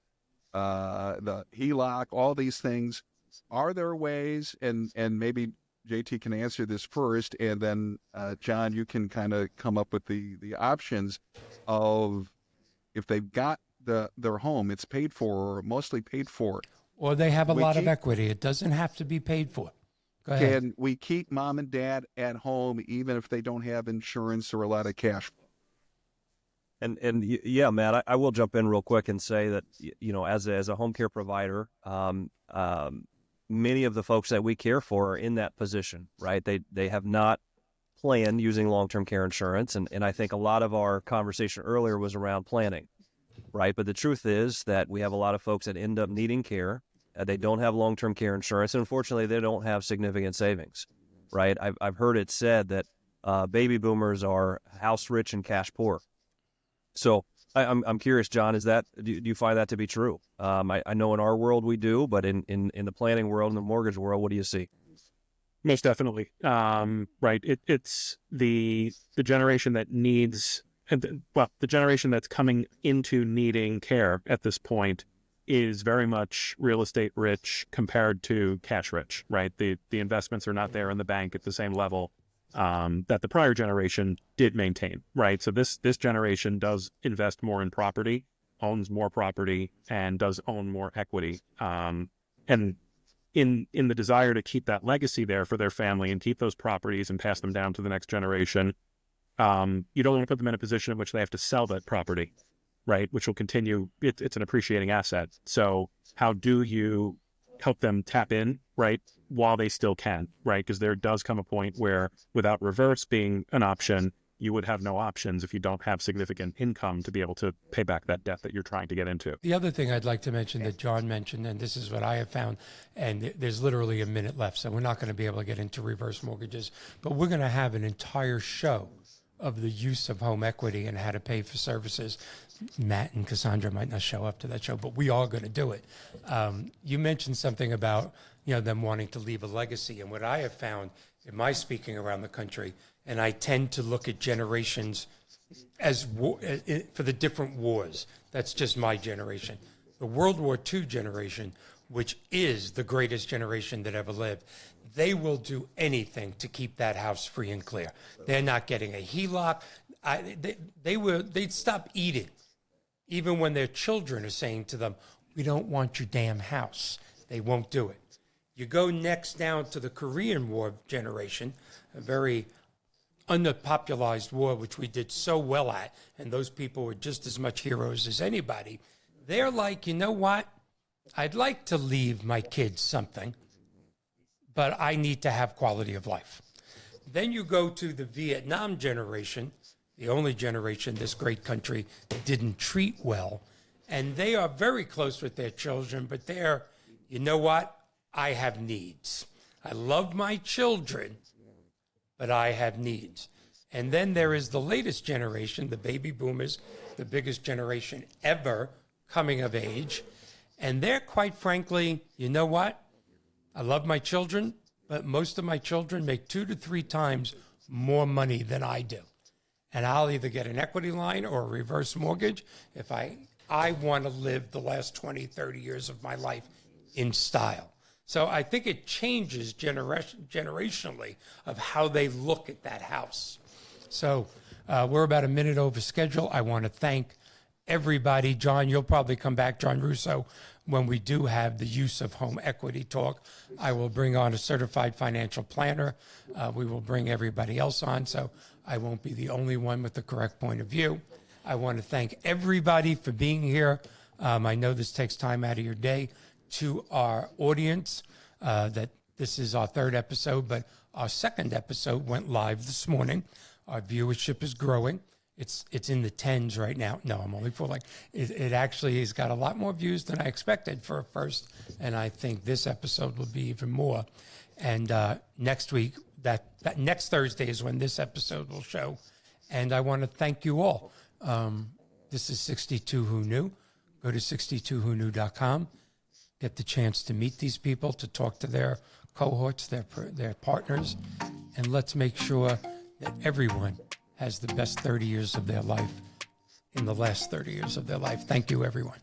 The HELOC, all these things. Are there ways, and maybe JT can answer this first, and then John, you can kind of come up with the options of, if they've got their home, it's paid for or mostly paid for. Or they have a lot of equity. It doesn't have to be paid for. Go ahead. Can we keep mom and dad at home even if they don't have insurance or a lot of cash flow? And yeah, Matt, I will jump in real quick and say that, as a home care provider, many of the folks that we care for are in that position, right? They have not planned using long-term care insurance. And I think a lot of our conversation earlier was around planning, right? But the truth is that we have a lot of folks that end up needing care. They don't have long-term care insurance. And unfortunately, they don't have significant savings, right? I've heard it said that baby boomers are house rich and cash poor. So I'm curious, John, do you find that to be true? I know in our world we do, but in the planning world, in the mortgage world, what do you see? Most definitely. Right. It's the generation that needs, the generation that's coming into needing care at this point is very much real estate rich compared to cash rich, right? The investments are not there in the bank at the same level that the prior generation did maintain, right? So this generation does invest more in property, owns more property, and does own more equity. And in the desire to keep that legacy there for their family and keep those properties and pass them down to the next generation, you don't want to put them in a position in which they have to sell that property, right? Which will continue. It's an appreciating asset. So how do you help them tap in, right, while they still can, right? Because there does come a point where, without reverse being an option, you would have no options if you don't have significant income to be able to pay back that debt that you're trying to get into. The other thing I'd like to mention that John mentioned, and this is what I have found, and there's literally a minute left, so we're not going to be able to get into reverse mortgages, but we're going to have an entire show of the use of home equity and how to pay for services. Matt and Cassandra might not show up to that show, but we are going to do it. You mentioned something about them wanting to leave a legacy, and what I have found in my speaking around the country, and I tend to look at generations as for the different wars. That's just my generation. The World War II generation, which is the greatest generation that ever lived, they will do anything to keep that house free and clear. They're not getting a HELOC. They'd stop eating, even when their children are saying to them, "We don't want your damn house." They won't do it. You go next down to the Korean War generation, a very underpopularized war, which we did so well at, and those people were just as much heroes as anybody. They're like, you know what? I'd like to leave my kids something, but I need to have quality of life. Then you go to the Vietnam generation, the only generation this great country didn't treat well, and they are very close with their children, but they're, you know what? I have needs. I love my children, but I have needs. And then there is the latest generation, the baby boomers, the biggest generation ever coming of age. And they're quite frankly, you know what? I love my children, but most of my children make 2 to 3 times more money than I do. And I'll either get an equity line or a reverse mortgage if I want to live the last 20, 30 years of my life in style. So I think it changes generationally of how they look at that house. So we're about a minute over schedule. I want to thank everybody. John, you'll probably come back, John Russo, when we do have the use of home equity talk. I will bring on a certified financial planner. We will bring everybody else on, so I won't be the only one with the correct point of view. I want to thank everybody for being here. I know this takes time out of your day. To our audience, that this is our 3rd episode, but our 2nd episode went live this morning. Our viewership is growing. It's in the 10s right now. No, I'm only fooling. It actually has got a lot more views than I expected for a first, and I think this episode will be even more. And next week, that next Thursday is when this episode will show. And I want to thank you all. This is 62 Who Knew. Go to 62whoknew.com. Get the chance to meet these people, to talk to their cohorts, their partners, and let's make sure that everyone has the best 30 years of their life in the last 30 years of their life. Thank you, everyone.